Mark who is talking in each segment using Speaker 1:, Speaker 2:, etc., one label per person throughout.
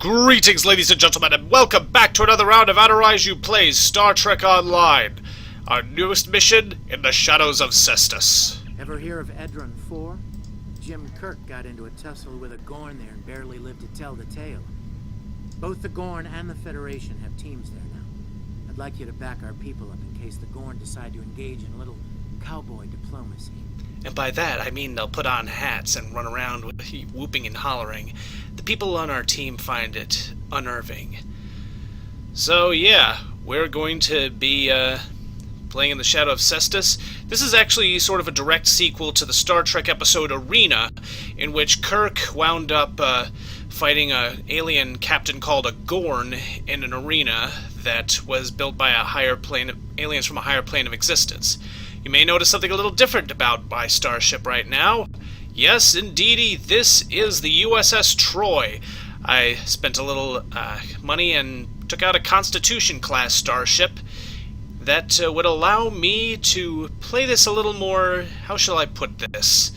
Speaker 1: Greetings, ladies and gentlemen, and welcome back to another round of Adiraiju Plays Star Trek Online, our newest mission in the shadows of Cestus.
Speaker 2: Ever hear of Edron 4? Jim Kirk got into a tussle with a Gorn there and barely lived to tell the tale. Both the Gorn and the Federation have teams there now. I'd like you to back our people up in case the Gorn decide to engage in a little cowboy diplomacy.
Speaker 1: And by that, I mean they'll put on hats and run around with whooping and hollering. The people on our team find it unnerving. So yeah, we're going to be playing in the Shadow of Cestus. This is actually sort of a direct sequel to the Star Trek episode Arena, in which Kirk wound up fighting an alien captain called a Gorn in an arena that was built by aliens from a higher plane of existence. You may notice something a little different about my starship right now. Yes, indeedy, this is the USS Troy. I spent a little money and took out a Constitution-class starship that would allow me to play this a little more, how shall I put this,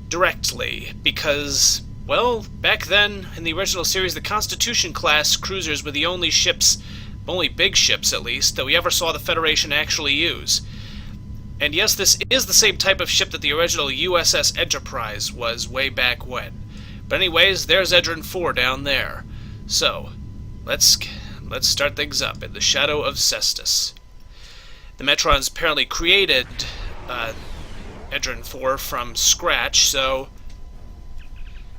Speaker 1: directly, because, well, back then, in the original series, the Constitution-class cruisers were the only big ships at least, that we ever saw the Federation actually use. And yes, this is the same type of ship that the original USS Enterprise was way back when. But anyways, there's Edron 4 down there. So, let's start things up in the Shadow of Cestus. The Metrons apparently created Edron 4 from scratch, so...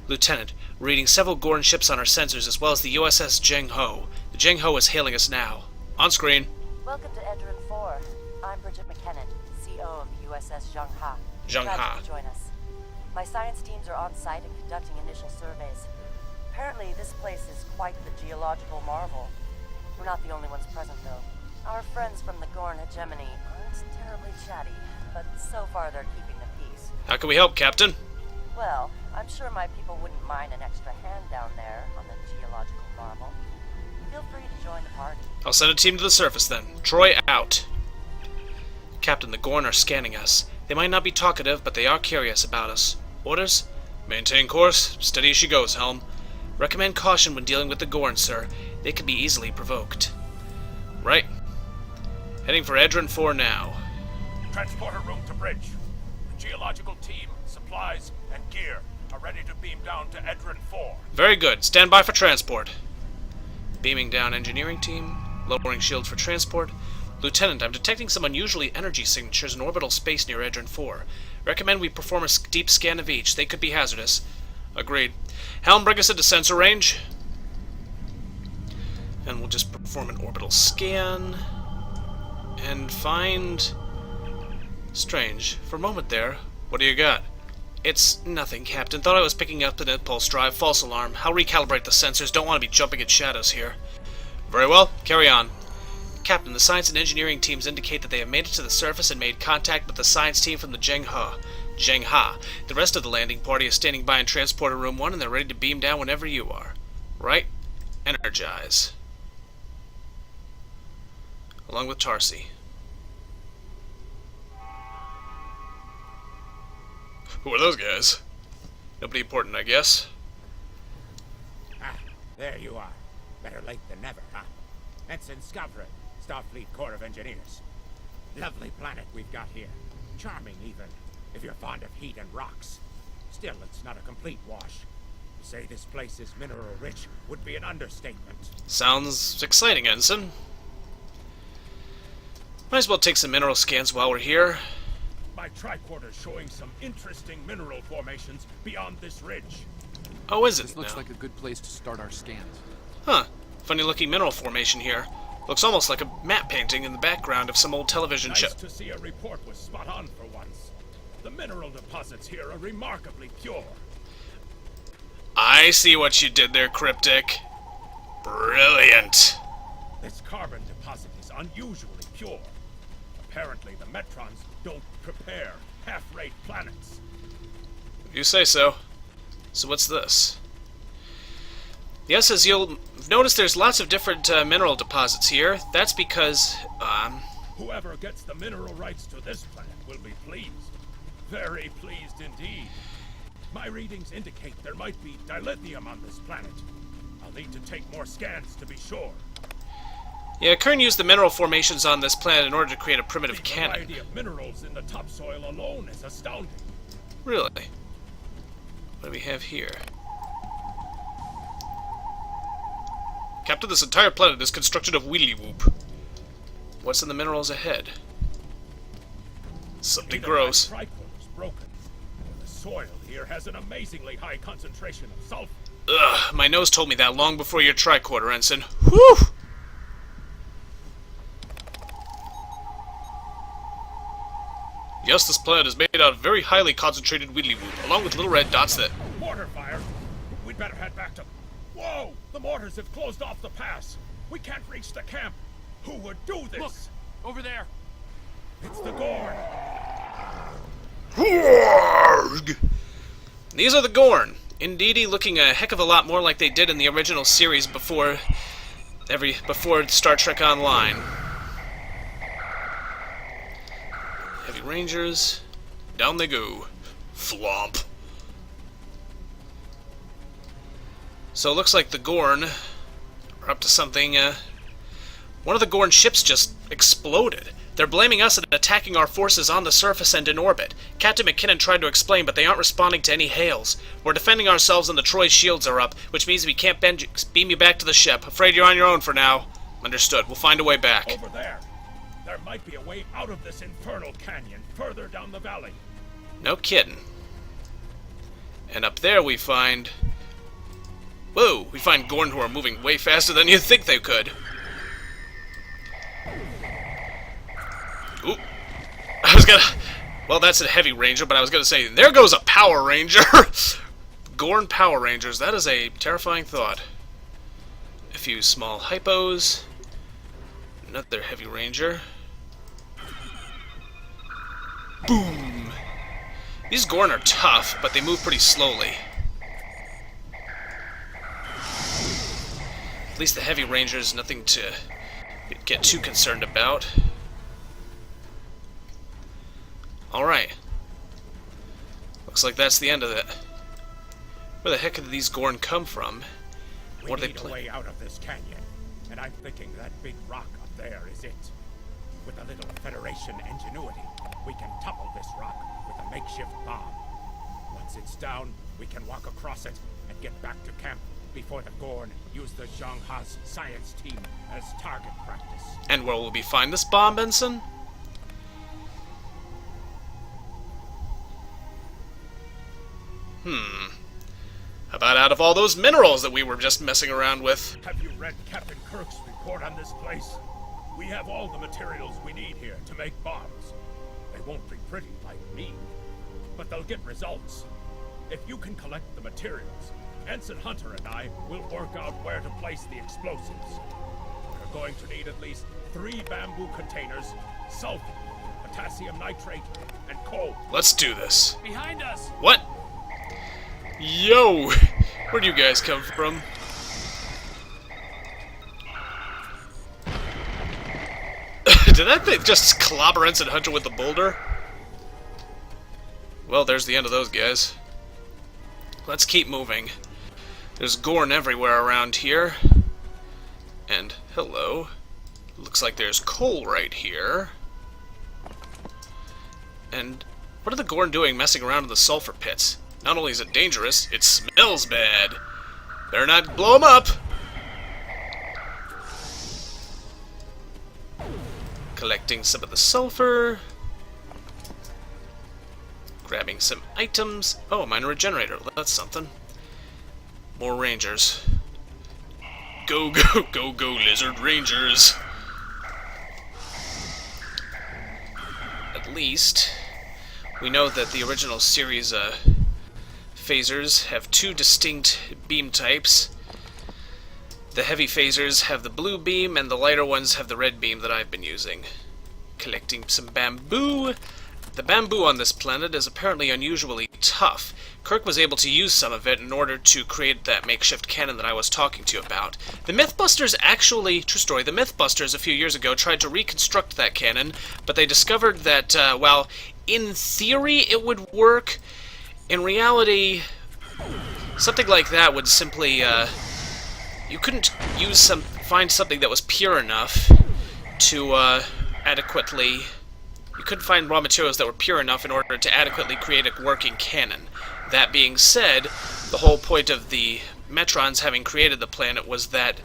Speaker 1: Lieutenant, we're reading several Gorn ships on our sensors as well as the USS Jeng Ho. The Jeng Ho is hailing us now. On screen.
Speaker 3: Welcome to Edron 4. I'm Bridget McKinnon, CO of the USS Zheng Ha.
Speaker 1: Zheng Ha.
Speaker 3: Glad you could join us. My science teams are on site and conducting initial surveys. Apparently, this place is quite the geological marvel. We're not the only ones present, though. Our friends from the Gorn hegemony aren't terribly chatty, but so far they're keeping the peace.
Speaker 1: How can we help, Captain?
Speaker 3: Well, I'm sure my people wouldn't mind an extra hand down there on the geological marvel. Feel free to join the party.
Speaker 1: I'll send a team to the surface then. Troy out. Captain, the Gorn are scanning us. They might not be talkative, but they are curious about us. Orders? Maintain course. Steady as she goes, Helm. Recommend caution when dealing with the Gorn, sir. They can be easily provoked. Right. Heading for Edron 4 now.
Speaker 4: Transporter room to bridge. The geological team, supplies, and gear are ready to beam down to Edron 4.
Speaker 1: Very good. Stand by for transport. Beaming down engineering team. Lowering shield for transport. Lieutenant, I'm detecting some unusually energy signatures in orbital space near Edron 4. Recommend we perform a deep scan of each. They could be hazardous. Agreed. Helm, bring us into sensor range. And we'll just perform an orbital scan. And find... Strange. For a moment there, what do you got? It's nothing, Captain. Thought I was picking up an impulse drive. False alarm. I'll recalibrate the sensors. Don't want to be jumping at shadows here. Very well. Carry on. Captain, the science and engineering teams indicate that they have made it to the surface and made contact with the science team from the Jeng Ha. The rest of the landing party is standing by in transporter room 1 and they're ready to beam down whenever you are. Right? Energize. Along with Tarsi. Who are those guys? Nobody important, I guess.
Speaker 5: Ah, there you are. Better late than never, huh? Ensign Skavron, Starfleet Corps of Engineers. Lovely planet we've got here. Charming, even, if you're fond of heat and rocks. Still, it's not a complete wash. To say this place is mineral-rich would be an understatement.
Speaker 1: Sounds exciting, Ensign. Might as well take some mineral scans while we're here.
Speaker 4: My tricorder's showing some interesting mineral formations beyond this ridge.
Speaker 1: Oh, is it
Speaker 6: This looks
Speaker 1: now?
Speaker 6: like a good place to start our scans.
Speaker 1: Huh. Funny-looking mineral formation here. Looks almost like a map painting in the background of some old television show.
Speaker 4: Nice to see a report was spot on for once. The mineral deposits here are remarkably pure.
Speaker 1: I see what you did there, Cryptic. Brilliant.
Speaker 4: This carbon deposit is unusually pure. Apparently, the Metrons don't prepare half-rate planets.
Speaker 1: You say so. So what's this? Yes, as you'll notice, there's lots of different mineral deposits here. That's because,
Speaker 4: Whoever gets the mineral rights to this planet will be pleased. Very pleased indeed. My readings indicate there might be dilithium on this planet. I'll need to take more scans to be sure.
Speaker 1: Yeah, Kern used the mineral formations on this planet in order to create a primitive
Speaker 4: The
Speaker 1: cannon.
Speaker 4: variety of minerals in the topsoil alone is astounding.
Speaker 1: Really? What do we have here? Captain, this entire planet is constructed of wheelie whoop. What's in the minerals ahead? Something
Speaker 4: Either
Speaker 1: gross.
Speaker 4: my tricorder's broken, or the soil here has an amazingly high concentration of sulfur.
Speaker 1: Ugh, my nose told me that long before your tricorder, Ensign. Whew! Yes, this planet is made out of very highly concentrated wheelie whoop, along with little red dots that...
Speaker 4: Mortar fire! We'd better head back to... Whoa! The mortars have closed off the pass! We can't reach the camp! Who would do this?
Speaker 6: Look! Over there!
Speaker 4: It's the Gorn!
Speaker 1: These are the Gorn. Indeedy, looking a heck of a lot more like they did in the original series before Star Trek Online. Heavy Rangers, down they go. Flomp. So it looks like the Gorn are up to something. One of the Gorn ships just exploded. They're blaming us and attacking our forces on the surface and in orbit. Captain McKinnon tried to explain, but they aren't responding to any hails. We're defending ourselves and the Troy's shields are up, which means we can't beam you back to the ship. Afraid you're on your own for now. Understood. We'll find a way back.
Speaker 4: Over there! There might be a way out of this infernal canyon further down the valley.
Speaker 1: No kidding. And up there we find... Whoa! We find Gorn who are moving way faster than you'd think they could. Ooh. I was gonna... Well, that's a heavy ranger, but I was gonna say, there goes a Power Ranger! Gorn Power Rangers, that is a terrifying thought. A few small hypos. Another heavy ranger. Boom! These Gorn are tough, but they move pretty slowly. At least the heavy rangers, nothing to get too concerned about. Alright. Looks like that's the end of it. Where the heck did these Gorn come from? What are they
Speaker 5: We need a way out of this canyon, and I'm thinking that big rock up there is it. With a little Federation ingenuity, we can topple this rock with a makeshift bomb. Once it's down, we can walk across it and get back to camp before the Gorn use the Zhangha's science team as target practice.
Speaker 1: And where will we find this bomb, Benson? How about out of all those minerals that we were just messing around with?
Speaker 4: Have you read Captain Kirk's report on this place? We have all the materials we need here to make bombs. They won't be pretty like me, but they'll get results. If you can collect the materials, Ensign Hunter and I will work out where to place the explosives. We're going to need at least 3 bamboo containers, sulfur, potassium nitrate, and coal.
Speaker 1: Let's do this.
Speaker 6: Behind us!
Speaker 1: What? Yo! Where'd you guys come from? Did that thing just clobber Ensign Hunter with the boulder? Well, there's the end of those guys. Let's keep moving. There's Gorn everywhere around here. And, hello. Looks like there's coal right here. And what are the Gorn doing messing around in the sulfur pits? Not only is it dangerous, it smells bad. Better not blow them up. Collecting some of the sulfur. Grabbing some items. Oh, a minor regenerator. That's something. More rangers. Go, go, go, go, lizard rangers. At least, we know that the original series phasers have 2 distinct beam types. The heavy phasers have the blue beam, and the lighter ones have the red beam that I've been using. Collecting some bamboo. The bamboo on this planet is apparently unusually tough. Kirk was able to use some of it in order to create that makeshift cannon that I was talking to you about. The Mythbusters actually, true story, the Mythbusters a few years ago tried to reconstruct that cannon, but they discovered that, while in theory it would work, in reality, something like that would simply, you couldn't find something that was pure enough to adequately... You couldn't find raw materials that were pure enough in order to adequately create a working cannon. That being said, the whole point of the Metrons having created the planet was that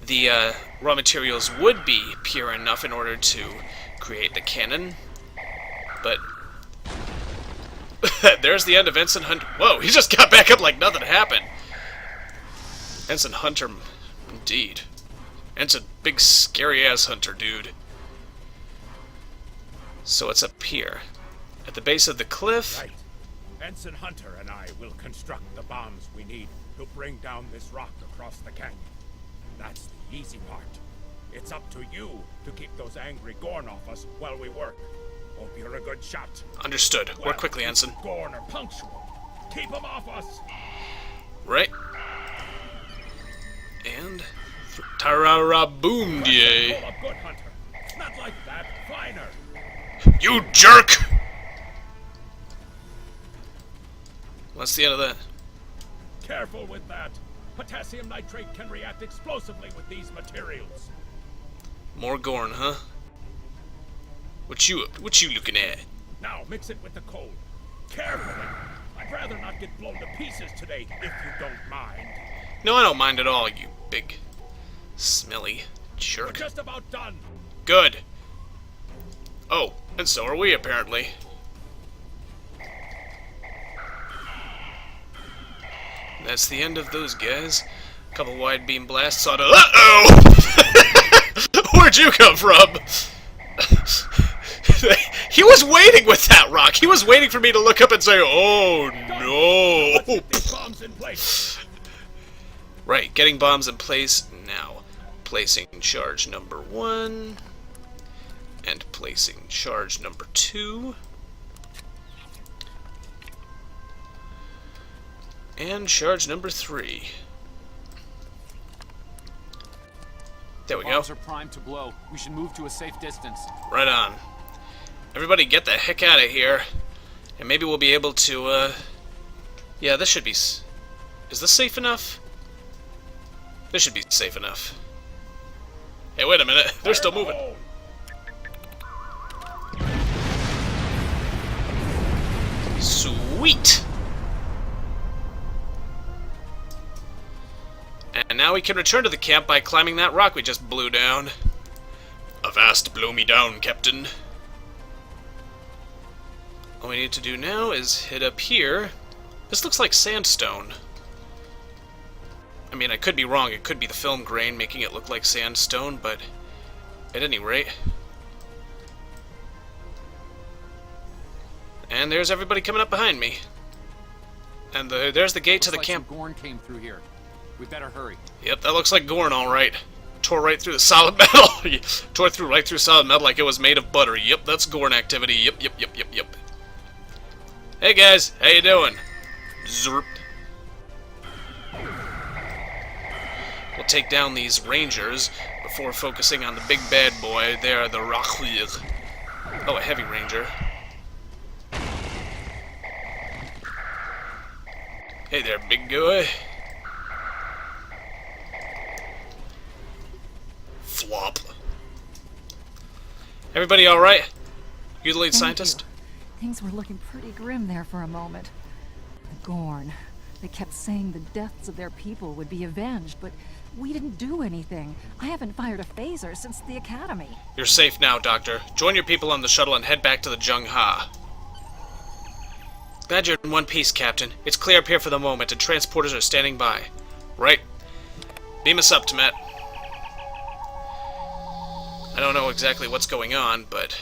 Speaker 1: the raw materials would be pure enough in order to create the cannon. But there's the end of Ensign Hunter. Whoa, he just got back up like nothing happened. Ensign Hunter, indeed. Ensign big scary ass hunter, dude. So it's up here, at the base of the cliff.
Speaker 4: Right. Ensign Hunter and I will construct the bombs we need to bring down this rock across the canyon. That's the easy part. It's up to you to keep those angry Gorn off us while we work. Hope you're a good shot.
Speaker 1: Understood.
Speaker 4: Well,
Speaker 1: Work quickly, Ensign.
Speaker 4: Gorn are punctual. Keep them off us.
Speaker 1: Right. And tarara boom die.
Speaker 4: Pull up, good hunter. Not like that. Finer.
Speaker 1: You jerk! What's the end of that?
Speaker 4: Careful with that. Potassium nitrate can react explosively with these materials.
Speaker 1: More Gorn, huh? What you looking at?
Speaker 4: Now mix it with the coal. Carefully. I'd rather not get blown to pieces today, if you don't mind.
Speaker 1: No, I don't mind at all, you big, smelly
Speaker 4: We're
Speaker 1: jerk.
Speaker 4: just about done.
Speaker 1: Good. Oh, and so are we, apparently. That's the end of those guys. A couple wide beam blasts on a... Uh-oh! Where'd you come from? He was waiting with that rock. He was waiting for me to look up and say, "Oh no!"
Speaker 4: Let's get these bombs in place.
Speaker 1: Right, getting bombs in place now. Placing charge number 1. And placing charge number 2. And charge number 3. There we go.
Speaker 6: Bombs are primed to blow. We should move to a safe distance.
Speaker 1: Right on. Everybody get the heck out of here. And maybe we'll be able to, yeah, this should be... Is this safe enough? This should be safe enough. Hey, wait a minute. They're still moving. Sweet! And now we can return to the camp by climbing that rock we just blew down. Avast, blow me down, Captain. All we need to do now is hit up here. This looks like sandstone. I mean, I could be wrong. It could be the film grain making it look like sandstone, but at any rate. And there's everybody coming up behind me. And there's the gate to the
Speaker 6: Looks like
Speaker 1: camp.
Speaker 6: some Gorn came through here. We better hurry.
Speaker 1: Yep, that looks like Gorn, all right. Tore right through the solid metal. Tore through right through solid metal like it was made of butter. Yep, that's Gorn activity. Yep. Hey guys, how you doing? Zerp. We'll take down these rangers before focusing on the big bad boy. They are the Rachwir. Oh, a heavy ranger. Hey there, big guy. Flop. Everybody all right? You the lead
Speaker 7: Thank
Speaker 1: scientist?
Speaker 7: you. Things were looking pretty grim there for a moment. The Gorn. They kept saying the deaths of their people would be avenged, but we didn't do anything. I haven't fired a phaser since the academy.
Speaker 1: You're safe now, Doctor. Join your people on the shuttle and head back to the Jung Ha. Glad you're in one piece, Captain. It's clear up here for the moment, and transporters are standing by. Right. Beam us up, Temet. I don't know exactly what's going on, but